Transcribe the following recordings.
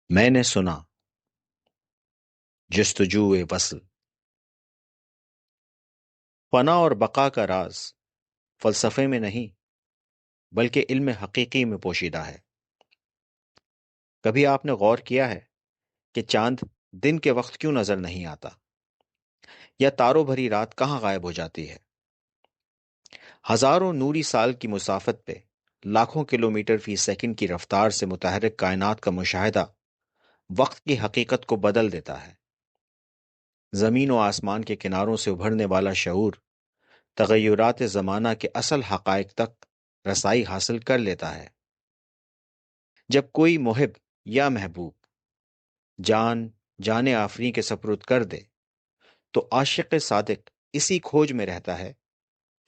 میں نے سنا جستجو وصل. فنا اور بقا کا راز فلسفے میں نہیں بلکہ علم حقیقی میں پوشیدہ ہے. کبھی آپ نے غور کیا ہے کہ چاند دن کے وقت کیوں نظر نہیں آتا، یا تاروں بھری رات کہاں غائب ہو جاتی ہے؟ ہزاروں نوری سال کی مسافت پہ لاکھوں کلومیٹر فی سیکنڈ کی رفتار سے متحرک کائنات کا مشاہدہ وقت کی حقیقت کو بدل دیتا ہے. زمین و آسمان کے کناروں سے ابھرنے والا شعور تغیرات زمانہ کے اصل حقائق تک رسائی حاصل کر لیتا ہے. جب کوئی محب یا محبوب جان آفریں کے سپرد کر دے تو عاشق صادق اسی کھوج میں رہتا ہے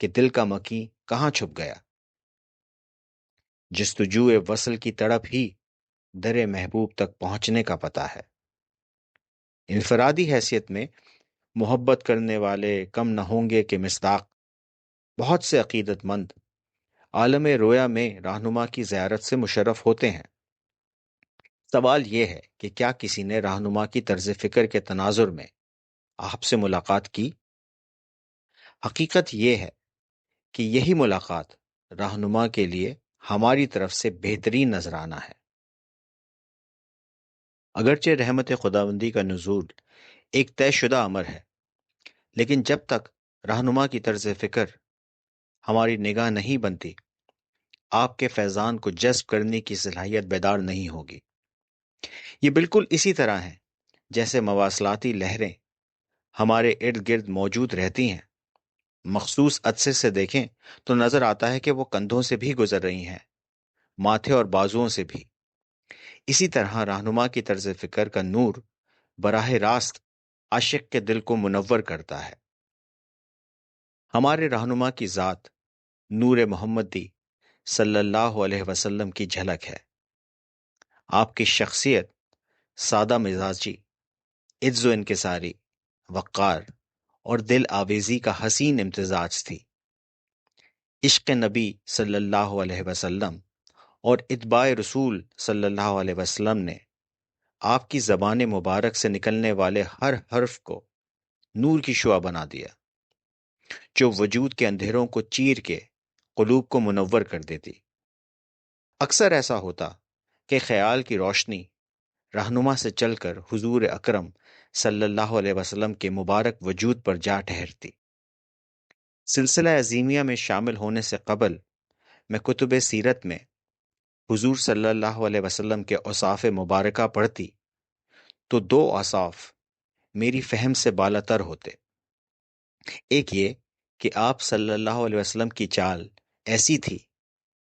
کہ دل کا مکی کہاں چھپ گیا. جستجو وصل کی تڑپ ہی در محبوب تک پہنچنے کا پتہ ہے. انفرادی حیثیت میں محبت کرنے والے کم نہ ہوں گے کہ مصداق بہت سے عقیدت مند عالم رویا میں رہنما کی زیارت سے مشرف ہوتے ہیں. سوال یہ ہے کہ کیا کسی نے رہنما کی طرز فکر کے تناظر میں آپ سے ملاقات کی؟ حقیقت یہ ہے کہ یہی ملاقات رہنما کے لیے ہماری طرف سے بہترین نذرانہ ہے. اگرچہ رحمت خداوندی کا نزول ایک طے شدہ امر ہے، لیکن جب تک رہنما کی طرز فکر ہماری نگاہ نہیں بنتی، آپ کے فیضان کو جذب کرنے کی صلاحیت بیدار نہیں ہوگی. یہ بالکل اسی طرح ہے جیسے مواصلاتی لہریں ہمارے ارد گرد موجود رہتی ہیں. مخصوص عدسے سے دیکھیں تو نظر آتا ہے کہ وہ کندھوں سے بھی گزر رہی ہیں، ماتھے اور بازوؤں سے بھی. اسی طرح رہنما کی طرز فکر کا نور براہ راست عاشق کے دل کو منور کرتا ہے. ہمارے رہنما کی ذات نور محمدی صلی اللہ علیہ وسلم کی جھلک ہے. آپ کی شخصیت سادہ مزاجی، عز و انکساری، وقار اور دل آویزی کا حسین امتزاج تھی. عشق نبی صلی اللہ علیہ وسلم اور اتباع رسول صلی اللہ علیہ وسلم نے آپ کی زبان مبارک سے نکلنے والے ہر حرف کو نور کی شعاع بنا دیا، جو وجود کے اندھیروں کو چیر کے قلوب کو منور کر دیتی. اکثر ایسا ہوتا کہ خیال کی روشنی رہنما سے چل کر حضور اکرم صلی اللہ علیہ وسلم کے مبارک وجود پر جا ٹھہرتی. سلسلہ عظیمیہ میں شامل ہونے سے قبل میں کتب سیرت میں حضور صلی اللہ علیہ وسلم کے اوصاف مبارکہ پڑھتی تو دو اوصاف میری فہم سے بالاتر ہوتے. ایک یہ کہ آپ صلی اللہ علیہ وسلم کی چال ایسی تھی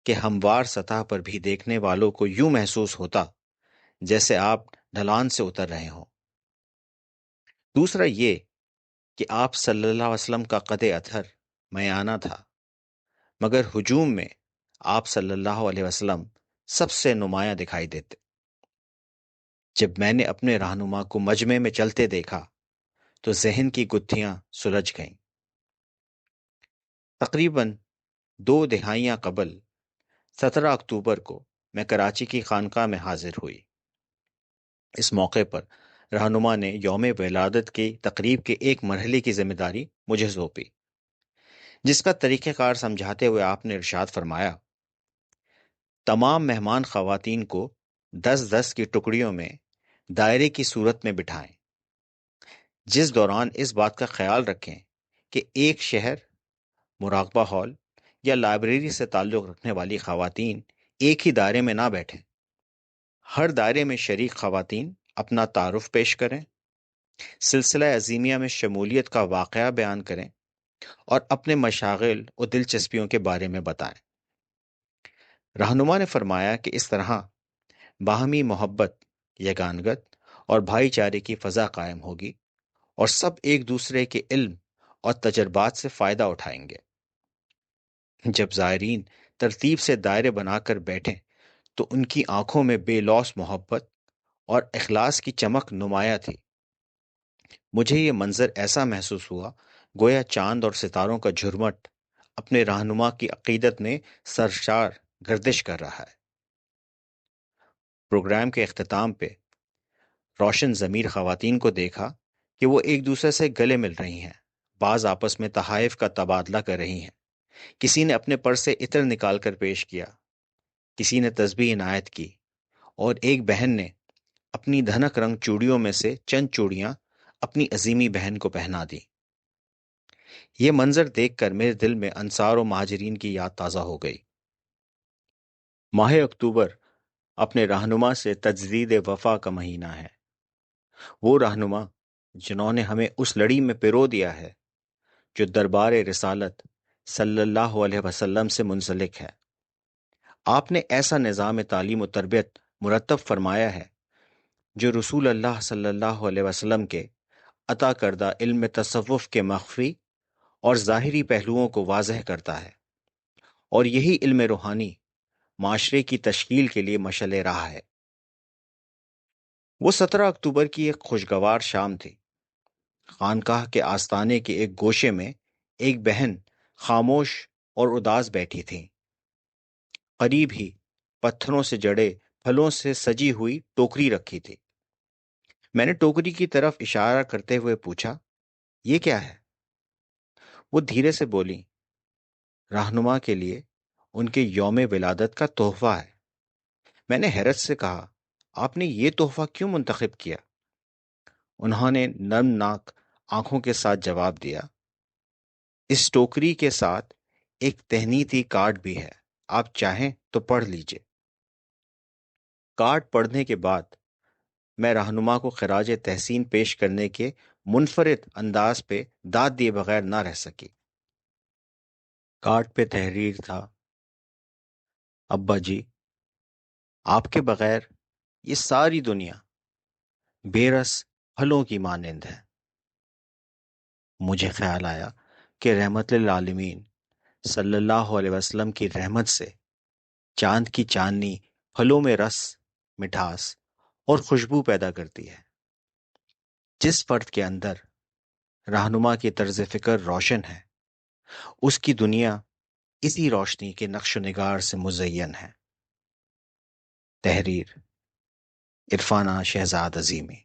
کہ ہموار سطح پر بھی دیکھنے والوں کو یوں محسوس ہوتا جیسے آپ ڈھلان سے اتر رہے ہوں. دوسرا یہ کہ آپ صلی اللہ علیہ وسلم کا قد اطہر میانہ تھا، مگر ہجوم میں آپ صلی اللہ علیہ وسلم سب سے نمایاں دکھائی دیتے. جب میں نے اپنے رہنما کو مجمع میں چلتے دیکھا تو ذہن کی گتھیاں سلجھ گئیں. تقریباً 2 دہائیاں قبل 17 اکتوبر کو میں کراچی کی خانقاہ میں حاضر ہوئی. اس موقع پر رہنما نے یوم ولادت کی تقریب کے ایک مرحلے کی ذمہ داری مجھے سونپی، جس کا طریقہ کار سمجھاتے ہوئے آپ نے ارشاد فرمایا: تمام مہمان خواتین کو 10-10 کی ٹکڑیوں میں دائرے کی صورت میں بٹھائیں، جس دوران اس بات کا خیال رکھیں کہ ایک شہر، مراقبہ ہال یا لائبریری سے تعلق رکھنے والی خواتین ایک ہی دائرے میں نہ بیٹھیں. ہر دائرے میں شریک خواتین اپنا تعارف پیش کریں، سلسلہ عظیمیہ میں شمولیت کا واقعہ بیان کریں اور اپنے مشاغل اور دلچسپیوں کے بارے میں بتائیں. رہنما نے فرمایا کہ اس طرح باہمی محبت، یگانگت اور بھائی چارے کی فضا قائم ہوگی اور سب ایک دوسرے کے علم اور تجربات سے فائدہ اٹھائیں گے. جب زائرین ترتیب سے دائرے بنا کر بیٹھیں تو ان کی آنکھوں میں بے لوث محبت اور اخلاص کی چمک نمایاں تھی. مجھے یہ منظر ایسا محسوس ہوا گویا چاند اور ستاروں کا جھرمٹ اپنے رہنما کی عقیدت میں سرشار گردش کر رہا ہے. پروگرام کے اختتام پہ روشن ضمیر خواتین کو دیکھا کہ وہ ایک دوسرے سے گلے مل رہی ہیں، بعض آپس میں تحائف کا تبادلہ کر رہی ہیں، کسی نے اپنے پرس سے عطر نکال کر پیش کیا، کسی نے تسبیح عنایت کی، اور ایک بہن نے اپنی دھنک رنگ چوڑیوں میں سے چند چوڑیاں اپنی عظیمی بہن کو پہنا دی۔ یہ منظر دیکھ کر میرے دل میں انصار و مہاجرین کی یاد تازہ ہو گئی۔ ماہ اکتوبر اپنے رہنما سے تجدید وفا کا مہینہ ہے، وہ رہنما جنہوں نے ہمیں اس لڑی میں پرو دیا ہے جو دربار رسالت صلی اللہ علیہ وسلم سے منسلک ہے۔ آپ نے ایسا نظام تعلیم و تربیت مرتب فرمایا ہے جو رسول اللہ صلی اللہ علیہ وسلم کے عطا کردہ علم تصوف کے مخفی اور ظاہری پہلوؤں کو واضح کرتا ہے، اور یہی علم روحانی معاشرے کی تشکیل کے لیے مشعل راہ ہے۔ وہ 17 اکتوبر کی ایک خوشگوار شام تھی۔ خانقاہ کے آستانے کے ایک گوشے میں ایک بہن خاموش اور اداس بیٹھی تھی۔ قریب ہی پتھروں سے جڑے پھلوں سے سجی ہوئی ٹوکری رکھی تھی۔ میں نے ٹوکری کی طرف اشارہ کرتے ہوئے پوچھا، یہ کیا ہے؟ وہ دھیرے سے بولی، رہنما کے لیے ان کے یوم ولادت کا تحفہ ہے۔ میں نے حیرت سے کہا، آپ نے یہ تحفہ کیوں منتخب کیا؟ انہوں نے نرم ناک آنکھوں کے ساتھ جواب دیا، اس ٹوکری کے ساتھ ایک تہنیتی کارڈ بھی ہے، آپ چاہیں تو پڑھ لیجئے۔ کارڈ پڑھنے کے بعد میں رہنما کو خراج تحسین پیش کرنے کے منفرد انداز پہ داد دیے بغیر نہ رہ سکی۔ کارڈ پہ تحریر تھا، ابا جی، آپ کے بغیر یہ ساری دنیا بے رس پھلوں کی مانند ہے۔ مجھے خیال آیا کہ رحمت للعالمین صلی اللہ علیہ وسلم کی رحمت سے چاند کی چاندنی پھلوں میں رس، مٹھاس اور خوشبو پیدا کرتی ہے۔ جس فرد کے اندر رہنما کی طرز فکر روشن ہے، اس کی دنیا اسی روشنی کے نقش و نگار سے مزین ہے۔ تحریر عرفانہ شہزاد عظیمی۔